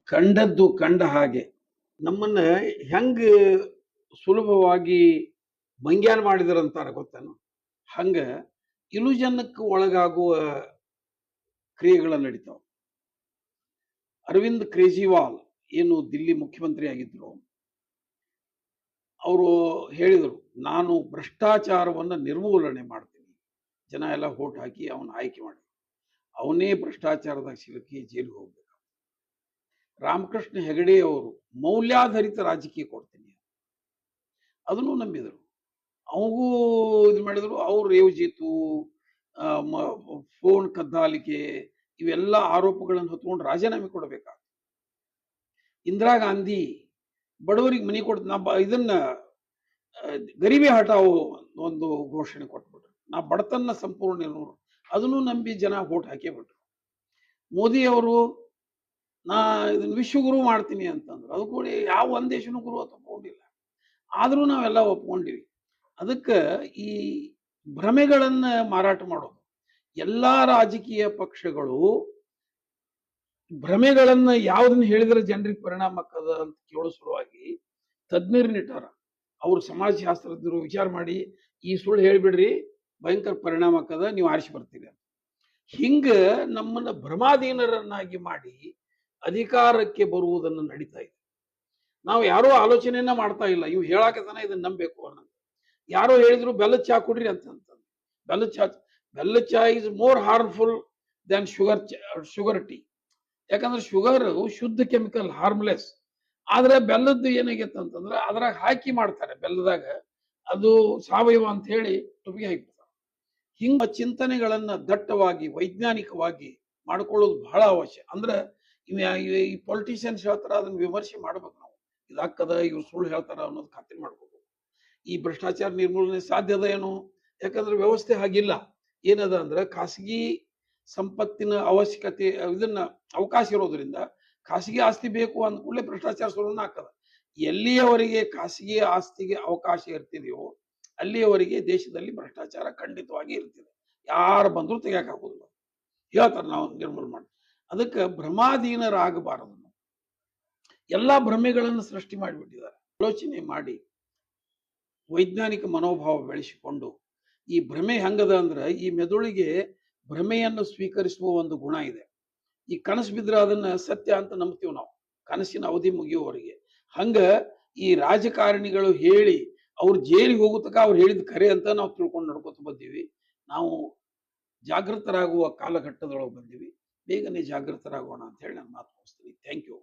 ಕಂಡದ್ದು ಕಂಡ ಹಾಗೆ ನಮ್ಮನ್ನ ಹೆಂಗ ಸುಲಭವಾಗಿ ಮಂಗ್ಯಾನ ಮಾಡಿದ್ರಂತಾರ ಗೊತ್ತೇನು? ಹಂಗ ಇಲುಜನ್ನಕ್ಕೆ ಒಳಗಾಗುವ ಕ್ರಿಯೆಗಳು ನಡೀತಾವ. ಅರವಿಂದ್ ಕೇಜ್ರಿವಾಲ್ ಏನು ದಿಲ್ಲಿ ಮುಖ್ಯಮಂತ್ರಿ ಆಗಿದ್ರು, ಅವರು ಹೇಳಿದರು, ನಾನು ಭ್ರಷ್ಟಾಚಾರವನ್ನು ನಿರ್ಮೂಲನೆ ಮಾಡ್ತೀನಿ. ಜನ ಎಲ್ಲ ವೋಟ್ ಹಾಕಿ ಅವನ ಆಯ್ಕೆ ಮಾಡಿ, ಅವನೇ ಭ್ರಷ್ಟಾಚಾರದಾಗ ಸಿಲುಕಿ ಜೈಲಿಗೆ ಹೋಗ್ಬೇಕು. ರಾಮಕೃಷ್ಣ ಹೆಗಡೆ ಅವರು ಮೌಲ್ಯಾಧಾರಿತ ರಾಜಕೀಯ ಕೊಡ್ತೀನಿ ಅದನ್ನು ನಂಬಿದರು. ಅವಗೂ ಇದು ಮಾಡಿದ್ರು. ಅವ್ರು ರೇವ್ಜೀತು, ಫೋನ್ ಕದ್ದಾಲಿಕೆ, ಇವೆಲ್ಲ ಆರೋಪಗಳನ್ನು ಹೊತ್ಕೊಂಡು ರಾಜೀನಾಮೆ ಕೊಡಬೇಕಾಗ್ತದೆ. ಇಂದಿರಾ ಗಾಂಧಿ ಬಡವರಿಗೆ ಮನೆ ಇದನ್ನ ಗರೀಬಿ ಹಟಾವು ಒಂದು ಘೋಷಣೆ ಕೊಟ್ಬಿಟ್ರು. ನಾ ಬಡತನ ಸಂಪೂರ್ಣ ಅದನ್ನು ನಂಬಿ ಜನ ವೋಟ್ ಹಾಕೇ ಬಿಟ್ರು. ಮೋದಿ ಅವರು ನಾ ಇದನ್ನ ವಿಶ್ವಗುರು ಮಾಡ್ತೀನಿ ಅಂತಂದ್ರು. ಅದು ಕೂಡ ಯಾವ ಒಂದ್ ದೇಶನೂ ಗುರು ಒಪ್ಕೊಂಡಿಲ್ಲ. ಆದ್ರೂ ನಾವೆಲ್ಲ ಒಪ್ಕೊಂಡಿವಿ. ಅದಕ್ಕೆ ಈ ಭ್ರಮೆಗಳನ್ನ ಮಾರಾಟ ಮಾಡೋದು, ಎಲ್ಲಾ ರಾಜಕೀಯ ಪಕ್ಷಗಳು ಭ್ರಮೆಗಳನ್ನ ಯಾವ್ದನ್ನ ಹೇಳಿದ್ರೆ ಜನರಿಗೆ ಪರಿಣಾಮ ಆಕ್ಕದ ಅಂತ ಕೇಳೋ ಸಲುವಾಗಿ ತಜ್ಞರನ್ನಿಟ್ಟಾರ. ಅವ್ರು ಸಮಾಜಶಾಸ್ತ್ರಜ್ಞರು ವಿಚಾರ ಮಾಡಿ ಈ ಸುಳ್ಳು ಹೇಳ್ಬಿಡ್ರಿ, ಭಯಂಕರ ಪರಿಣಾಮ ಆಕ್ಕದ, ನೀವು ಆರಿಸಿ ಬರ್ತೀರಿ ಅಂತ. ಹಿಂಗ ನಮ್ಮನ್ನ ಭ್ರಮಾಧೀನರನ್ನಾಗಿ ಮಾಡಿ ಅಧಿಕಾರಕ್ಕೆ ಬರುವುದನ್ನು ನಡೀತಾ ಇದೆ. ನಾವು ಯಾರೋ ಆಲೋಚನೆಯನ್ನ ಮಾಡ್ತಾ ಇಲ್ಲ, ಇವು ಹೇಳಾಕತನ ಇದನ್ನ ನಂಬಬೇಕು ಅನ್ನೋದು. ಯಾರೋ ಹೇಳಿದ್ರು ಬೆಲ್ಲದ ಚಹಾ ಕುಡ್ರಿ ಅಂತ. ಬೆಲ್ಲದ ಚಹಾ is more harmful than sugar tea. ಯಾಕಂದ್ರೆ ಶುಗರ್ ಶುದ್ಧ ಕೆಮಿಕಲ್, ಹಾರ್ಮ್ಲೆಸ್. ಆದ್ರೆ ಬೆಲ್ಲದ್ದು ಏನಾಗೈತೆ ಅಂತಂದ್ರೆ ಅದ್ರಾಗ ಹಾಕಿ ಮಾಡ್ತಾರೆ, ಬೆಲ್ಲದಾಗ ಅದು ಸಾವಯವ ಅಂತ ಹೇಳಿ ಟೊಪಿಗೆ ಹಾಕಿಬಿಡ್ತಾರೆ. ಹಿಂಗ ಚಿಂತನೆಗಳನ್ನ ದಟ್ಟವಾಗಿ ವೈಜ್ಞಾನಿಕವಾಗಿ ಮಾಡ್ಕೊಳ್ಳೋದು ಬಹಳ ಅವಶ್ಯ. ಅಂದ್ರೆ ಈ ಪೊಲಿಟಿಷಿಯನ್ಸ್ ಹೇಳ್ತಾರ, ಅದನ್ನ ವಿಮರ್ಶೆ ಮಾಡ್ಬೇಕು ನಾವು. ಇದಾಗ್ತದ, ಇವ್ರು ಸುಳ್ಳು ಹೇಳ್ತಾರ ಅನ್ನೋದು ಖಾತ್ರಿ ಮಾಡ್ಕೋಬೇಕು. ಈ ಭ್ರಷ್ಟಾಚಾರ ನಿರ್ಮೂಲನೆ ಸಾಧ್ಯದ ಏನು? ಯಾಕಂದ್ರೆ ವ್ಯವಸ್ಥೆ ಹಾಗಿಲ್ಲ. ಏನದ ಅಂದ್ರೆ ಖಾಸಗಿ ಸಂಪತ್ತಿನ ಅವಶ್ಯಕತೆ, ಇದನ್ನ ಅವಕಾಶ ಇರೋದ್ರಿಂದ ಖಾಸಗಿ ಆಸ್ತಿ ಬೇಕು ಅಂದ ಕೂಡಲೇ ಭ್ರಷ್ಟಾಚಾರ ಸುರುವನ್ನ ಆಗ್ತದ. ಎಲ್ಲಿಯವರೆಗೆ ಖಾಸಗಿ ಆಸ್ತಿಗೆ ಅವಕಾಶ ಇರ್ತಿದೆಯೋ ಅಲ್ಲಿಯವರೆಗೆ ದೇಶದಲ್ಲಿ ಭ್ರಷ್ಟಾಚಾರ ಖಂಡಿತವಾಗಿ ಇರ್ತಿದೆ. ಯಾರು ಬಂದ್ರು ತೆಗಿಯಕ್ ಹಾಕೋದಿಲ್ಲ, ಹೇಳ್ತಾರೆ ನಾವು ನಿರ್ಮೂಲನೆ ಮಾಡಿ. ಅದಕ್ಕೆ ಭ್ರಮಾಧೀನರಾಗಬಾರದು. ಎಲ್ಲಾ ಭ್ರಮೆಗಳನ್ನು ಸೃಷ್ಟಿ ಮಾಡಿಬಿಟ್ಟಿದ್ದಾರೆ. ಆಲೋಚನೆ ಮಾಡಿ ವೈಜ್ಞಾನಿಕ ಮನೋಭಾವ ಬೆಳೆಸಿಕೊಂಡು, ಈ ಭ್ರಮೆ ಹೆಂಗದ ಅಂದ್ರೆ ಈ ಮೆದುಳಿಗೆ ಭ್ರಮೆಯನ್ನು ಸ್ವೀಕರಿಸುವ ಒಂದು ಗುಣ ಇದೆ. ಈ ಕನಸು ಬಿದ್ರೆ ಅದನ್ನ ಸತ್ಯ ಅಂತ ನಂಬ್ತೀವಿ ನಾವು, ಕನಸಿನ ಅವಧಿ ಮುಗಿಯುವವರೆಗೆ. ಹಂಗ ಈ ರಾಜಕಾರಣಿಗಳು ಹೇಳಿ ಅವ್ರು ಜೈಲಿಗೆ ಹೋಗುತ್ತಕ ಅವ್ರು ಹೇಳಿದ ಖರೆ ಅಂತ ನಾವು ತಿಳ್ಕೊಂಡು ನಡ್ಕೋತ ಬಂದೀವಿ. ನಾವು ಜಾಗೃತರಾಗುವ ಕಾಲಘಟ್ಟದೊಳಗೆ ಬಂದೀವಿ. ಬೇಗನೆ ಜಾಗೃತರಾಗೋಣ ಅಂತ ಹೇಳಿ ನಾನು ಮಾತು ಮುಗಿಸ್ತೀನಿ. Thank you.